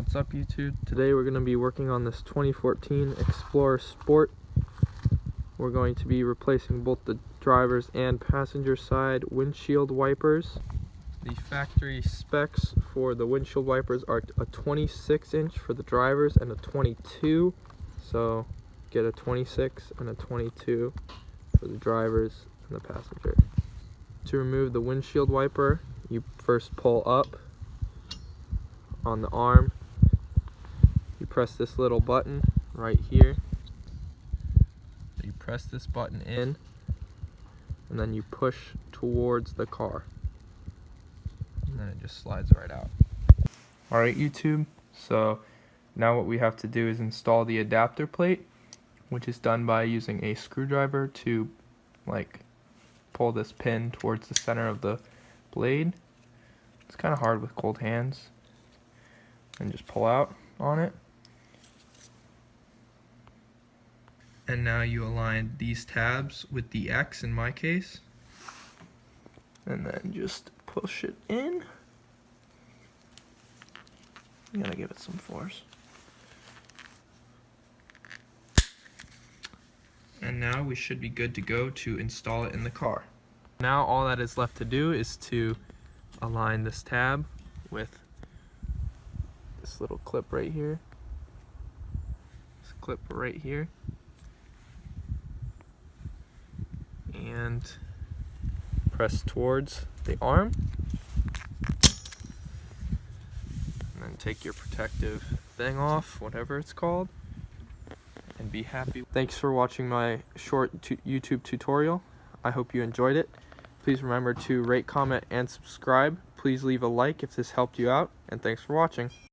What's up YouTube? Today we're going to be working on this 2014 Explorer Sport. We're going to be replacing both the driver's and passenger side windshield wipers. The factory specs for the windshield wipers are a 26-inch for the drivers and a 22. So get a 26 and a 22 for the drivers and the passenger. To remove the windshield wiper, you first pull up on the arm. You press this little button right here. You press this button in and then you push towards the car and then it just slides right out. Alright YouTube, so now what we have to do is install the adapter plate, which is done by using a screwdriver to pull this pin towards the center of the blade. It's kind of hard with cold hands, and just pull out on it. And now you align these tabs with the X in my case, and then just push it in. You gotta give it some force. And now we should be good to go to install it in the car. Now all that is left to do is to align this tab with this little clip right here. This clip right here. And press towards the arm. And then take your protective thing off, whatever it's called, and be happy. Thanks for watching my short YouTube tutorial. I hope you enjoyed it. Please remember to rate, comment, and subscribe. Please leave a like if this helped you out, and thanks for watching.